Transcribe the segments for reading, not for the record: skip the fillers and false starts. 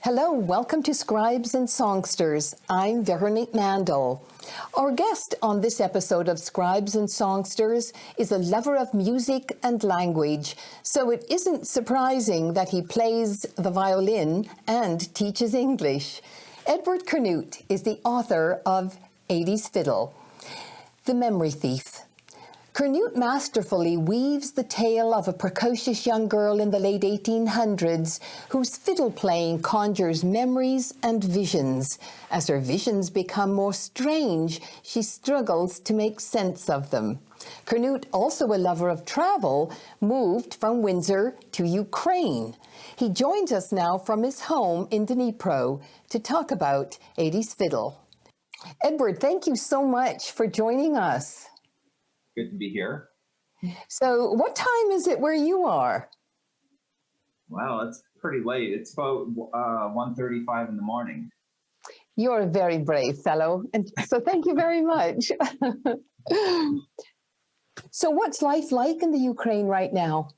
Hello, welcome to Scribes and Songsters. I'm Veronique Mandel. Our guest on this episode of Scribes and Songsters is a lover of music and language, so it isn't surprising that he plays the violin and teaches English. Edward Curnutte is the author of 80s Fiddle, The Memory Thief. Curnutte masterfully weaves the tale of a precocious young girl in the late 1800s whose fiddle playing conjures memories and visions. As her visions become more strange, she struggles to make sense of them. Curnutte, also a lover of travel, moved from Windsor to Ukraine. He joins us now from his home in Dnipro to talk about 80s Fiddle. Edward, thank you so much for joining us. Good to be here. So what time is it where you are? Wow, it's pretty late. It's about 1:35 in the morning. You're a very brave fellow, and so thank you very much. So what's life like in the Ukraine right now?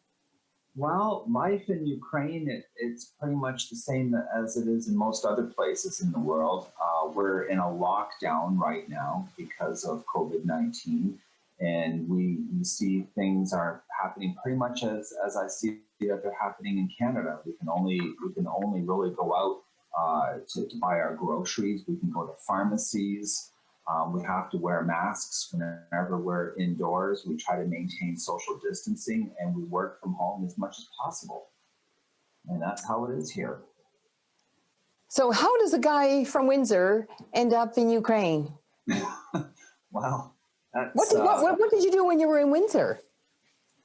Well, life in Ukraine, it's pretty much the same as it is in most other places in the world. We're in a lockdown right now because of COVID-19. And we see things are happening pretty much as I see that they're happening in Canada. We can only really go out to buy our groceries. We can go to pharmacies. We have to wear masks whenever we're indoors. We try to maintain social distancing, and we work from home as much as possible. And that's how it is here. So how does a guy from Windsor end up in Ukraine? Well, what did you do when you were in Windsor?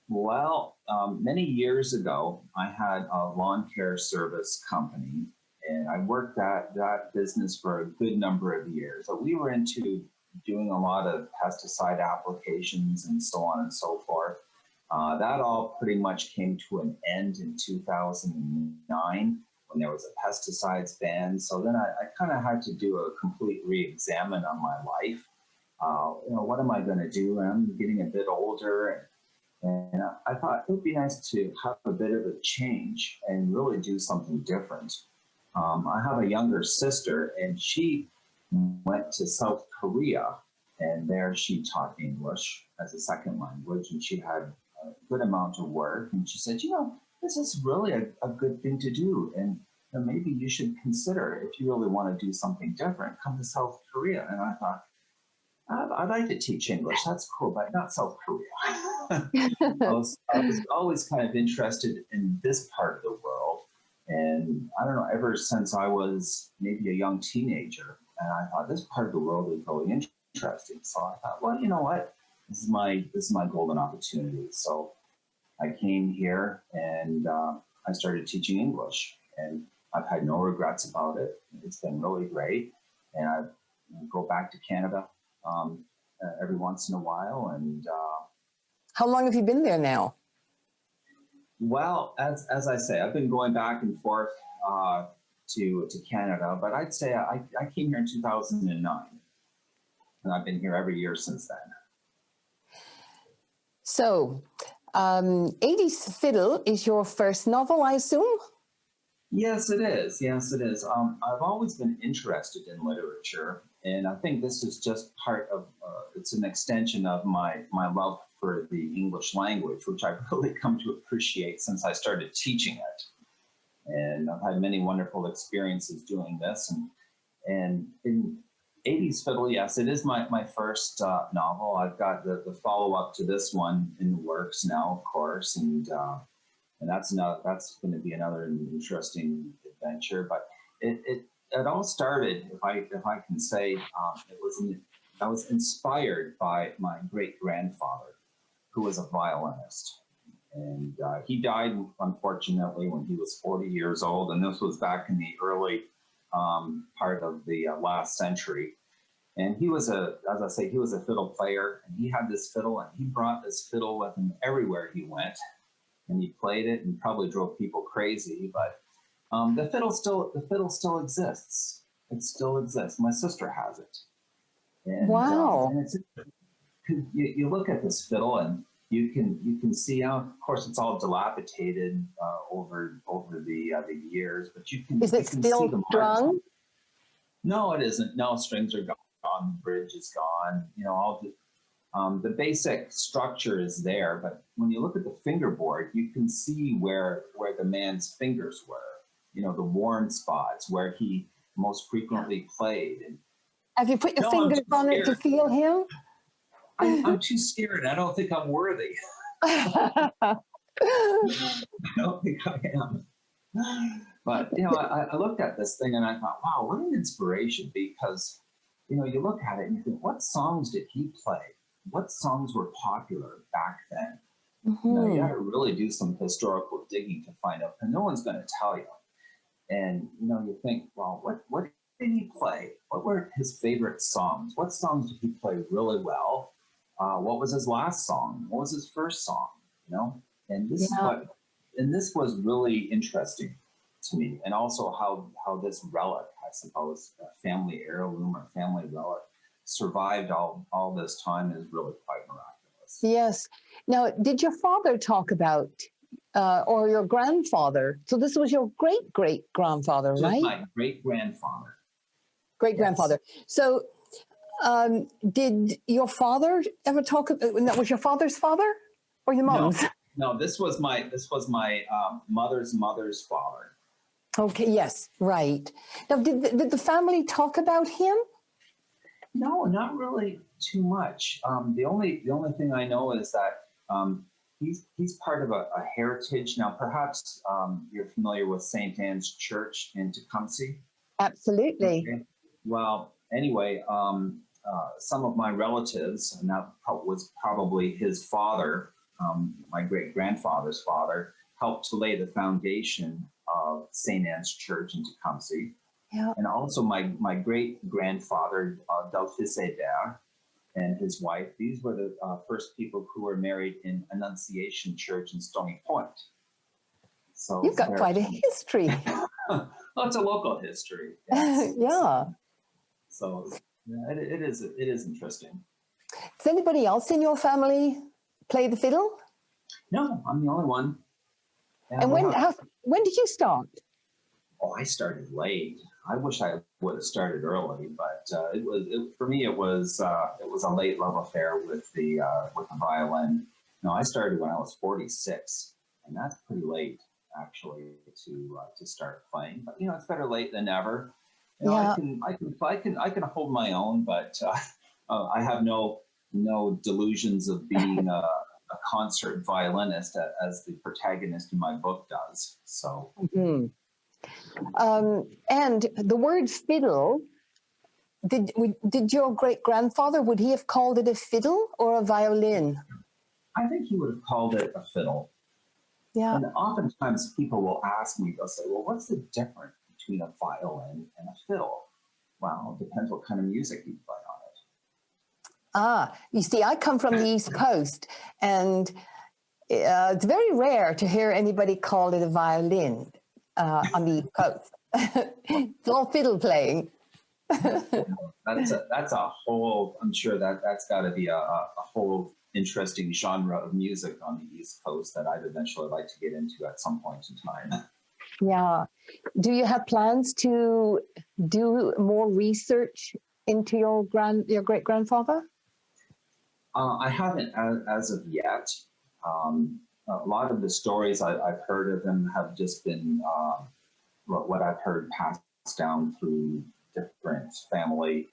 Well, many years ago, I had a lawn care service company, and I worked that business for a good number of years. So we were into doing a lot of pesticide applications and so on and so forth. That all pretty much came to an end in 2009 when there was a pesticides ban. So then I kind of had to do a complete re-examine on my life. What am I going to do? I'm getting a bit older, and I thought it would be nice to have a bit of a change and really do something different. I have a younger sister, and she went to South Korea, and there she taught English as a second language, and she had a good amount of work. And she said, this is really a good thing to do, and maybe you should consider, if you really want to do something different, come to South Korea. And I thought, I'd like to teach English. That's cool, but not South Korea. I was always kind of interested in this part of the world. And I don't know, ever since I was maybe a young teenager, and I thought this part of the world is really interesting. So I thought, well, you know what? This is my golden opportunity. So I came here and I started teaching English, and I've had no regrets about it. It's been really great. And I go back to Canada every once in a while. And how long have you been there now? Well, as I say, I've been going back and forth to Canada, but I'd say I came here in 2009, and I've been here every year since then. So, 80s Fiddle is your first novel, I assume? Yes, it is. Yes, it is. I've always been interested in literature, and I think this is just part of, it's an extension of my love for the English language, which I've really come to appreciate since I started teaching it. And I've had many wonderful experiences doing this. And in 80s Fiddle, yes, it is my first novel. I've got the follow-up to this one in the works now, of course, and that's going to be another interesting adventure. But it all started, if I can say, I was inspired by my great-grandfather, who was a violinist. And he died, unfortunately, when he was 40 years old. And this was back in the early part of the last century. And he was as I say, he was a fiddle player. And he had this fiddle, and he brought this fiddle with him everywhere he went. And he played it and probably drove people crazy. But the fiddle still exists. It still exists. My sister has it. And, wow. And you look at this fiddle, and you can see how, of course, it's all dilapidated over the years, but Is it you can still see the marks. strung? No, it isn't. No, strings are gone. The bridge is gone. You know, all the basic structure is there, but when you look at the fingerboard, you can see where the man's fingers were. You know, the worn spots where he most frequently played. And Have you put your no, fingers on it to feel him? I'm too scared. I don't think I'm worthy. I don't think I am. But, you know, I looked at this thing and I thought, wow, what an inspiration, because, you know, you look at it and you think, what songs did he play? What songs were popular back then? You know, you got to really do some historical digging to find out, and no one's going to tell you. And, you know, you think, well, what did he play? What were his favorite songs? What songs did he play really well? What was his last song? What was his first song? You know, and this was really interesting to me, and also how this relic, I suppose, a family heirloom or family relic, survived all this time is really quite miraculous. Yes. Now, did your father talk about, or your grandfather? So this was your great-great-grandfather, right? My great-grandfather. Great-grandfather. Yes. So did your father ever talk, that was your father's father or your mom's? No, this was my mother's father. Okay, yes, right. Now, did the family talk about him? No, not really too much. The only thing I know is that he's part of a heritage. Now, perhaps you're familiar with St. Anne's Church in Tecumseh. Absolutely. Okay. Well, anyway, some of my relatives, and that was probably his father, my great-grandfather's father, helped to lay the foundation of St. Anne's Church in Tecumseh. Yeah. And also my great-grandfather, Delphis Hébert, and his wife, these were the first people who were married in Annunciation Church in Stony Point. So you've got quite a history. Well, it's a local history. Yes. Yeah. So yeah, it is interesting. Does anybody else in your family play the fiddle? No, I'm the only one. And when did you start? Oh, I started late. I wish I would have started early, but for me it was a late love affair with the violin. No, I started when I was 46, and that's pretty late actually to start playing. But you know, it's better late than never. You know, yeah. I can hold my own, but I have no delusions of being a concert violinist as the protagonist in my book does. So. Mm-hmm. And the word fiddle, did your great-grandfather, would he have called it a fiddle or a violin? I think he would have called it a fiddle. Yeah. And oftentimes people will ask me, they'll say, well, what's the difference between a violin and a fiddle? Well, it depends what kind of music you play on it. Ah, you see, I come from the East Coast, and it's very rare to hear anybody call it a violin. On the East Coast. It's all fiddle playing. That's a whole, I'm sure that's got to be a whole interesting genre of music on the East Coast that I'd eventually like to get into at some point in time. Yeah. Do you have plans to do more research into your great-grandfather? I haven't as of yet. A lot of the stories I've heard of him have just been what I've heard passed down through different family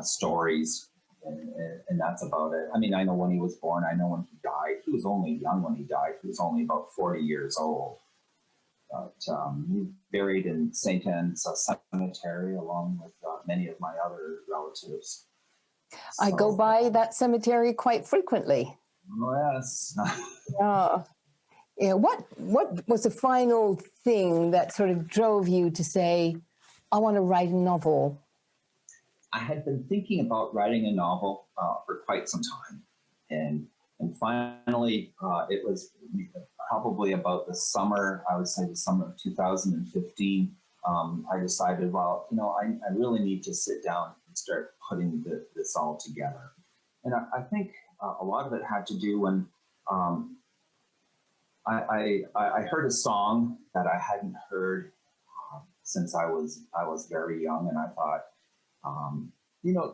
stories, and that's about it. I mean, I know when he was born. I know when he died. He was only young when he died. He was only about 40 years old. But he's buried in St. Anne's Cemetery along with many of my other relatives. I go by that cemetery quite frequently. Oh, yes. Yeah. What was the final thing that sort of drove you to say, I want to write a novel? I had been thinking about writing a novel for quite some time. And finally, it was probably about the summer, I would say the summer of 2015, I decided, well, you know, I really need to sit down and start putting this all together. And I think a lot of it had to do when um, I heard a song that I hadn't heard since I was very young, and I thought, um,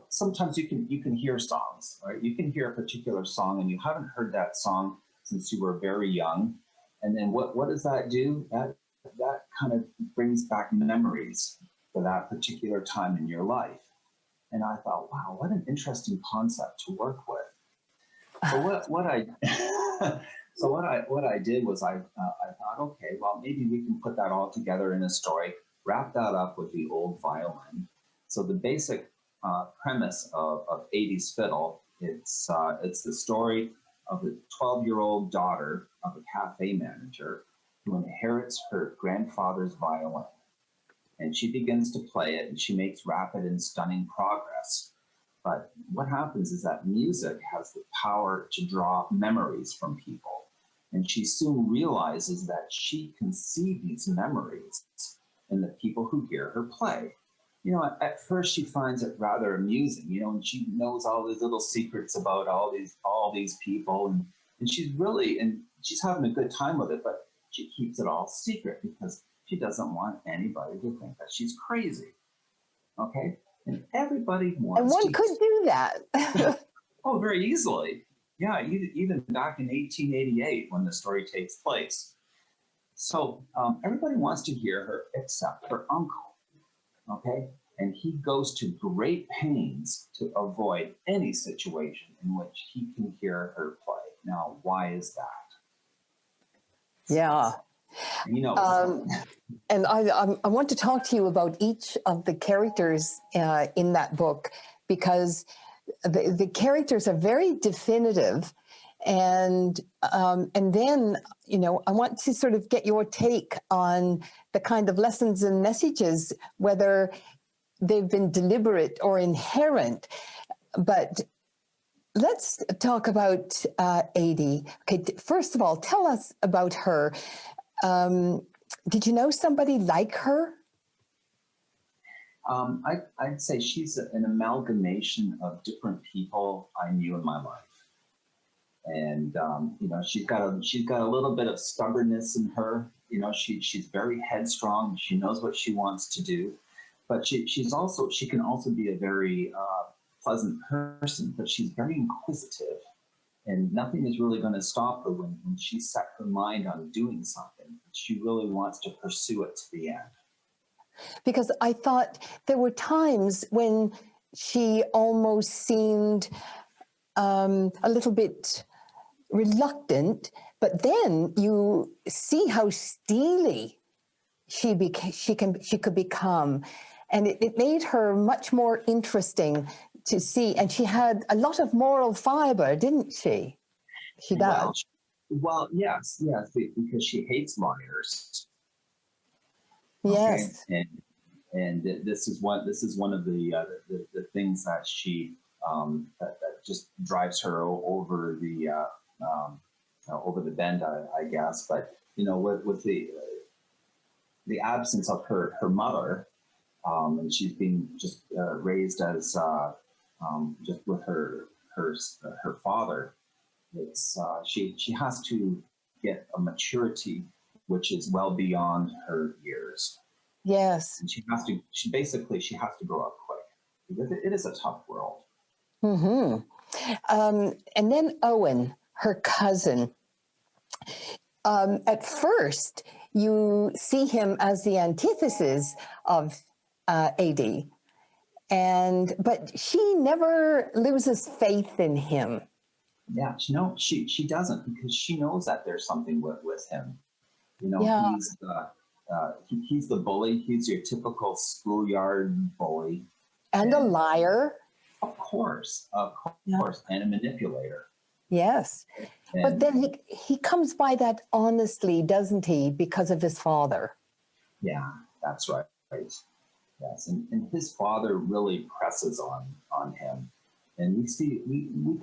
sometimes you can hear songs, right? You can hear a particular song, and you haven't heard that song since you were very young, and then what does that do? That kind of brings back memories for that particular time in your life. And I thought, wow, what an interesting concept to work with. So what I what I did was I thought, okay, well, maybe we can put that all together in a story, wrap that up with the old violin. So the basic premise of 80s Fiddle, it's the story of a 12-year-old daughter of a cafe manager who inherits her grandfather's violin. And she begins to play it, and she makes rapid and stunning progress. But what happens is that music has the power to draw memories from people. And she soon realizes that she can see these memories in the people who hear her play. At first she finds it rather amusing, and she knows all these little secrets about all these people, and she's having a good time with it, but she keeps it all secret because she doesn't want anybody to think that she's crazy. Okay? And everybody wants And one could do that. Oh, very easily. Yeah, even back in 1888 when the story takes place. So everybody wants to hear her except her uncle. Okay? And he goes to great pains to avoid any situation in which he can hear her play. Now, why is that? Yeah. So. And I want to talk to you about each of the characters in that book, because the characters are very definitive. And then, I want to sort of get your take on the kind of lessons and messages, whether they've been deliberate or inherent. But let's talk about Adie. Okay, first of all, tell us about her. Did you know somebody like her? I'd say she's an amalgamation of different people I knew in my life. And she's got a little bit of stubbornness in her. She's very headstrong. She knows what she wants to do, but she can also be a very pleasant person. But she's very inquisitive, and nothing is really going to stop her when she set her mind on doing something. She really wants to pursue it to the end. Because I thought there were times when she almost seemed a little bit reluctant, but then you see how steely she could become, and it made her much more interesting to see. And she had a lot of moral fiber, didn't she? She does. Well, yes, because she hates liars. Yes. Okay? And this is one of the things that she that just drives her over the bend, I guess. But with the absence of her mother, and she's been just raised as just with her father. It's she has to get a maturity which is well beyond her years. Yes. And she has to grow up quick, because it is a tough world. Mm-hmm. And then Owen, her cousin. At first, you see him as the antithesis of Adie, but she never loses faith in him. Yeah, she doesn't, because she knows that there's something with him. Yeah. He's the bully. He's your typical schoolyard bully. And a liar. Of course, and a manipulator. Yes. But then he comes by that honestly, doesn't he, because of his father? Yeah, that's right. Yes, and his father really presses on him. And we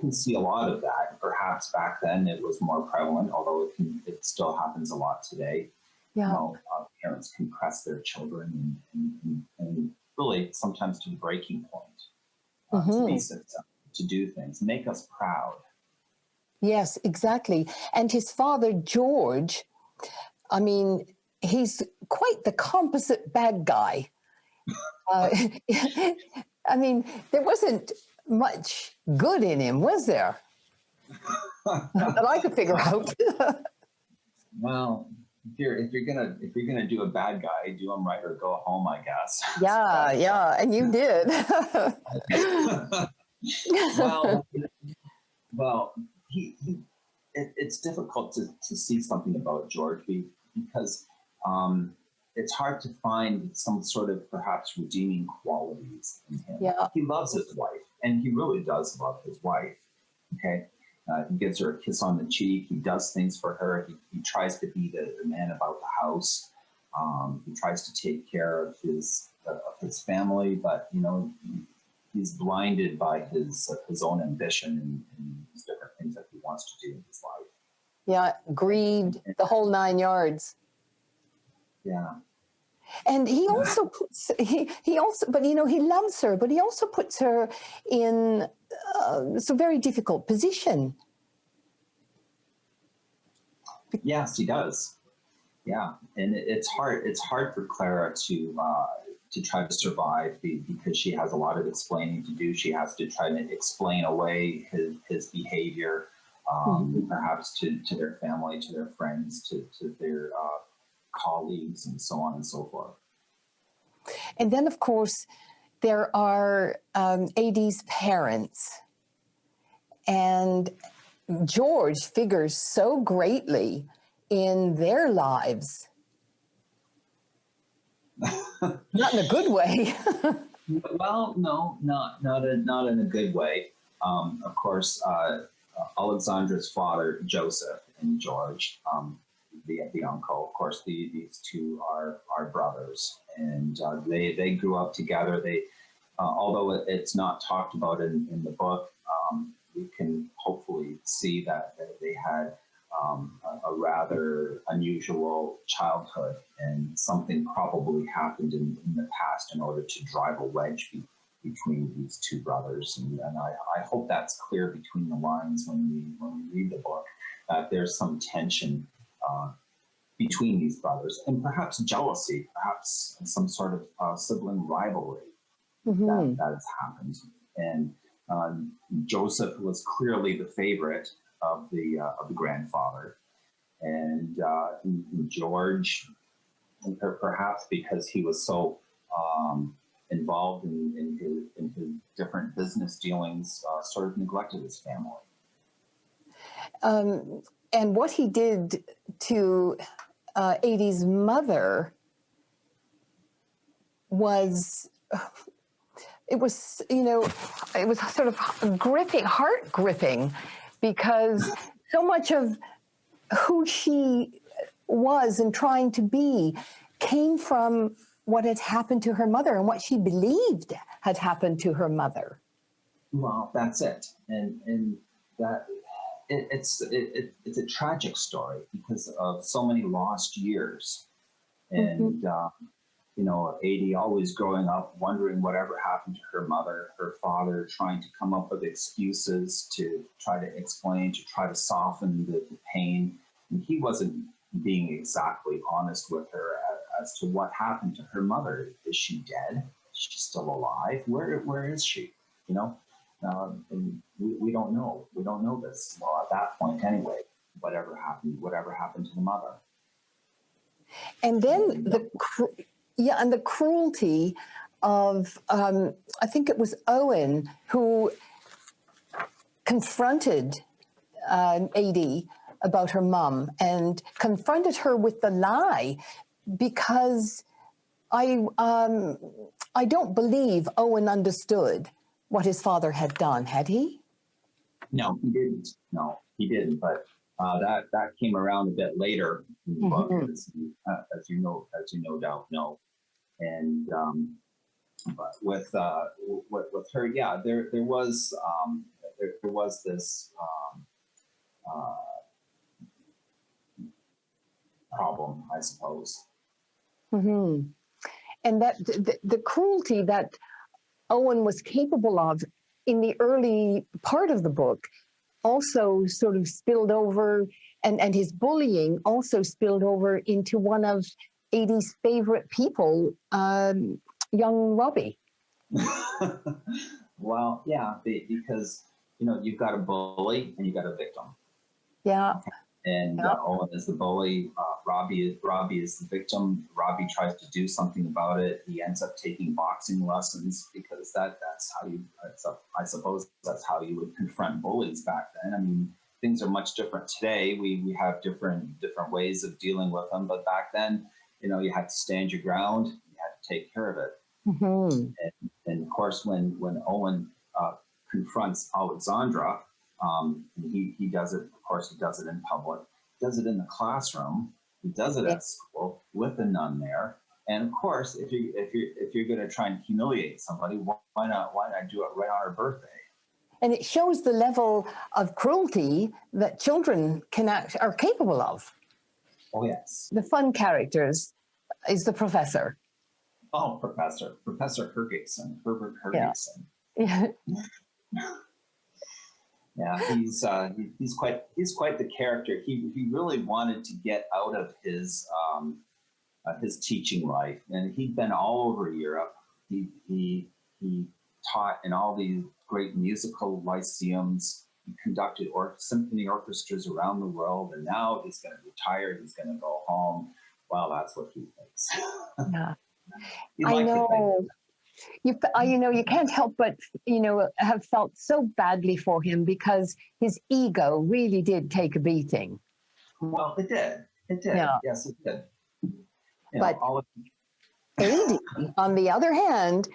can see a lot of that. Perhaps back then it was more prevalent, although it still happens a lot today. Yeah. Parents can press their children and really sometimes to the breaking point, to be successful, to do things, make us proud. Yes, exactly. And his father, George, I mean, he's quite the composite bad guy. Uh, I mean, there wasn't much good in him, was there? That I could figure out. Well, if you're gonna do a bad guy, do him right or go home, I guess. Yeah, yeah, and you did. well, well, it's difficult to see something about George because it's hard to find some sort of perhaps redeeming qualities in him. Yeah. He loves his wife, and he really does love his wife. Okay. He gives her a kiss on the cheek. He does things for her. He tries to be the man about the house. He tries to take care of his family, but he's blinded by his own ambition and these different things that he wants to do in his life. Yeah, greed, the whole 9 yards. Yeah. And he also puts, he also, but he loves her, but he also puts her in a very difficult position. Yes, he does. Yeah, and it's hard. It's hard for Clara to try to survive because she has a lot of explaining to do. She has to try to explain away his behavior, perhaps to their family, to their friends, to their colleagues, and so on and so forth. And then, of course, there are AD's parents. And George figures so greatly in their lives. Not in a good way. Well, no, not in a good way. Of course, Alexandra's father, Joseph, and George, the uncle. Of course, these two are brothers, and they grew up together. They, although it's not talked about in the book, we can hopefully see that they had a rather unusual childhood, and something probably happened in the past in order to drive a wedge between these two brothers. And I hope that's clear between the lines when we read the book, that there's some tension between these brothers, and perhaps jealousy, perhaps some sort of sibling rivalry that has happened. And Joseph was clearly the favorite of the grandfather, and George, perhaps because he was so involved in his different business dealings, sort of neglected his family. And what he did to AD's mother was, it was sort of heart gripping, because so much of who she was and trying to be came from what had happened to her mother and what she believed had happened to her mother. Well, that's it, and that it's a tragic story because of so many lost years, and AD always growing up wondering whatever happened to her mother, her father trying to come up with excuses to try to explain, to try to soften the pain. And he wasn't being exactly honest with her as to what happened to her mother. Is she dead? Is she still alive? Where is she? And we don't know. We don't know this. Well, at that point anyway, whatever happened to the mother. And then and the cruelty of, I think it was Owen who confronted AD about her mum and confronted her with the lie, because I don't believe Owen understood what his father had done, had he? No, he didn't. No, he didn't. But that came around a bit later in the book, as you no doubt know. And but with her, yeah, there was this problem, I suppose. Mm-hmm. And that the cruelty that Owen was capable of in the early part of the book also sort of spilled over, and his bullying also spilled over into one of Edie's favorite people, young Robbie. Well, yeah, because you've got a bully and you've got a victim. Yeah. And Yeah. Owen is the bully. Robbie is the victim. Robbie tries to do something about it. He ends up taking boxing lessons because that's how you. I suppose that's how you would confront bullies back then. I mean, things are much different today. We have different ways of dealing with them. But back then, you had to stand your ground. You had to take care of it. Mm-hmm. And of course, when Owen confronts Alexandra. He does it. Of course, he does it in public. He does it in the classroom. He does it at school with a nun there. And of course, if you're going to try and humiliate somebody, why not do it right on her birthday? And it shows the level of cruelty that children are capable of. Oh yes. The fun characters is the professor. Oh, Professor Hergigson, Herbert Hergigson. Yeah. Yeah, he's quite the character. He really wanted to get out of his teaching life, and he'd been all over Europe. He taught in all these great musical lyceums. He conducted symphony orchestras around the world, and now he's going to retire. He's going to go home. Well, that's what he thinks. Yeah. I know. You can't help but, have felt so badly for him because his ego really did take a beating. Well, it did. Yeah. Yes, it did. But Edie, on the other hand,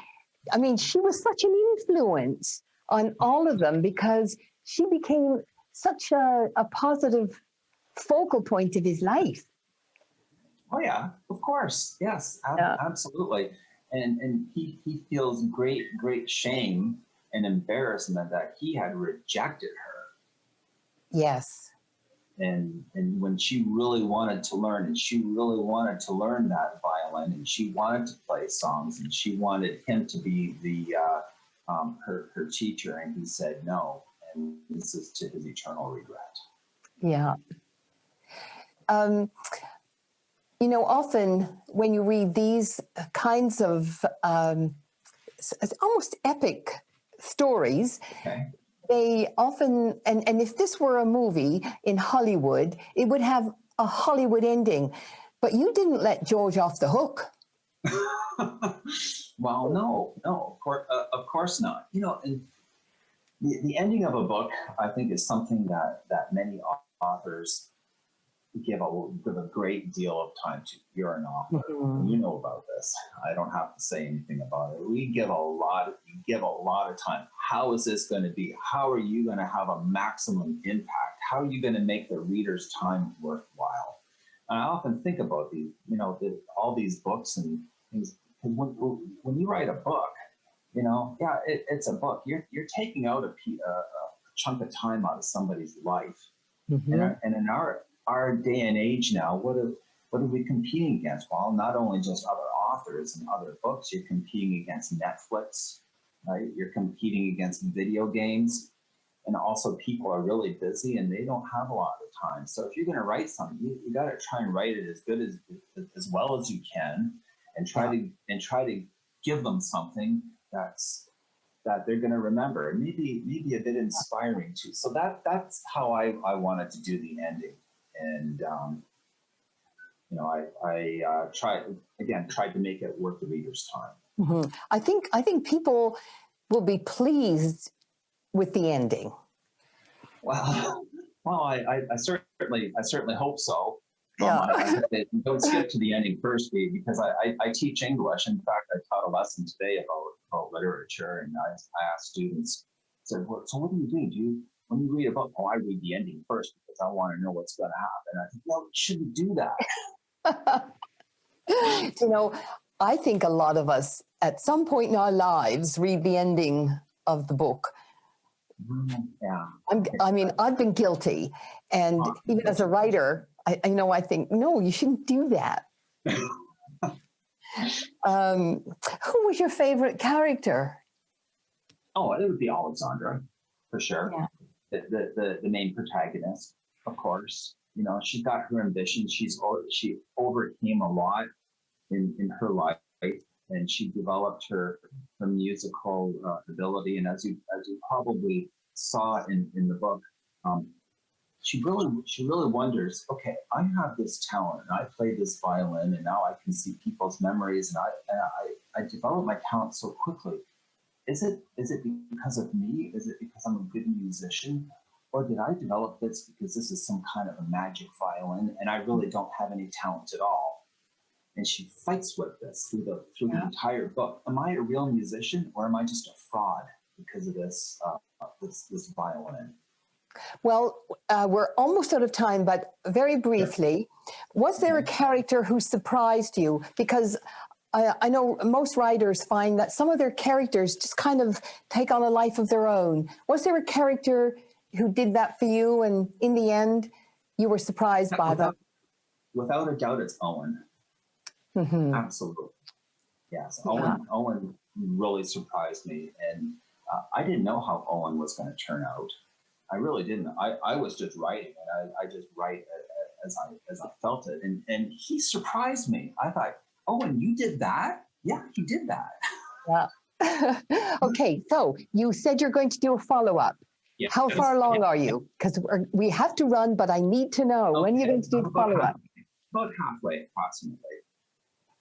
I mean, she was such an influence on all of them because she became such a positive focal point of his life. Oh, yeah, of course. Yes, absolutely. And he feels great shame and embarrassment that he had rejected her. Yes. And when she really wanted to learn, and she really wanted to learn that violin, and she wanted to play songs, and she wanted him to be her teacher, and he said no, and this is to his eternal regret. Yeah. Often when you read these kinds of almost epic stories, okay. They often, and if this were a movie in Hollywood, it would have a Hollywood ending. But you didn't let George off the hook. Well, no, of course not. And the ending of a book, I think, is something that many authors give a great deal of time to. You're an author. Mm-hmm. You know about this. I don't have to say anything about it. You give a lot of time. How is this going to be? How are you going to have a maximum impact? How are you going to make the reader's time worthwhile? And I often think about these, all these books and things. When you write a book, it's a book. You're taking out a chunk of time out of somebody's life. Mm-hmm. And in our day and age now, what are we competing against? Well, not only just other authors and other books, you're competing against Netflix, right? You're competing against video games, and also people are really busy and they don't have a lot of time. So if you're going to write something, you got to try and write it as good as well as you can, and try to give them something that they're going to remember, and maybe a bit inspiring too. So that's how I wanted to do the ending. And, I tried to make it worth the reader's time. Mm-hmm. I think people will be pleased with the ending. Well, I certainly hope so. Yeah. Don't skip to the ending first, because I teach English. In fact, I taught a lesson today about literature, and I asked students, so what do you do? When you read a book, I read the ending first because I want to know what's going to happen. I think, no, you shouldn't do that. I think a lot of us at some point in our lives read the ending of the book. Yeah. I've been guilty. And even as a writer, I think, no, you shouldn't do that. Who was your favorite character? Oh, it would be Alexandra, for sure. Yeah. the main protagonist, of course. You know, she's got her ambitions. She overcame a lot in her life, and she developed her musical ability. And as you probably saw in the book, she really wonders, okay, I have this talent, and I play this violin, and now I can see people's memories, and I develop my talent so quickly. Is it because of me? Is it because I'm a good musician? Or did I develop this because this is some kind of a magic violin and I really don't have any talent at all? And she fights with this through the entire book. Am I a real musician, or am I just a fraud because of this violin? Well, we're almost out of time, but very briefly, was there a character who surprised you? Because I know most writers find that some of their characters just kind of take on a life of their own. Was there a character who did that for you, and in the end, you were surprised by them? Without a doubt, it's Owen. Mm-hmm. Absolutely. Yes, Owen really surprised me, and I didn't know how Owen was going to turn out. I really didn't. I was just writing, and I just write as I felt it, and he surprised me. I thought, Owen, you did that? Yeah, he did that. Yeah. Okay, so you said you're going to do a follow-up. Yes. How far along are you? Because we have to run, but I need to know when you're going to do the follow-up. About halfway, approximately.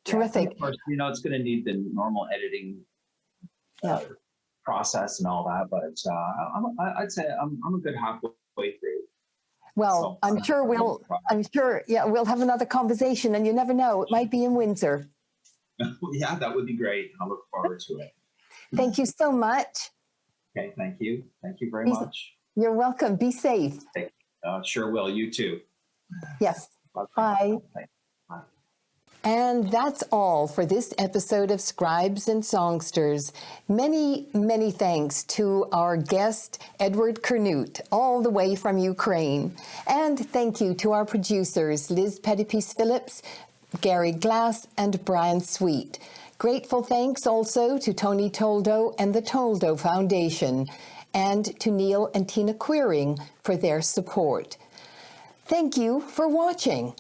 Terrific. Yeah, of course, it's going to need the normal editing process and all that, but I'd say I'm a good halfway through. Well, so, I'm sure we'll have another conversation, and you never know, it might be in Windsor. Yeah, that would be great. I look forward to it. Thank you so much. Okay, thank you. Thank you very much. You're welcome. Be safe. Sure will. You too. Yes. Bye. Bye. And that's all for this episode of Scribes and Songsters. Many, many thanks to our guest, Edward Curnutte, all the way from Ukraine. And thank you to our producers, Liz Pettipies-Phillips, Gary Glass, and Brian Sweet. Grateful thanks also to Tony Toldo and the Toldo Foundation, and to Neil and Tina Queering for their support. Thank you for watching.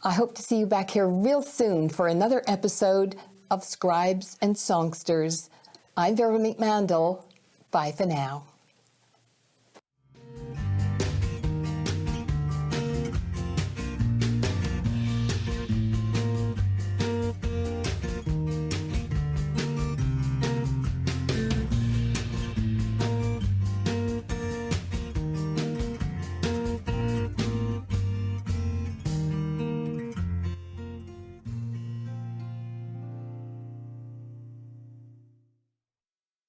I hope to see you back here real soon for another episode of Scribes and Songsters. I'm Veronique Mandel. Bye for now.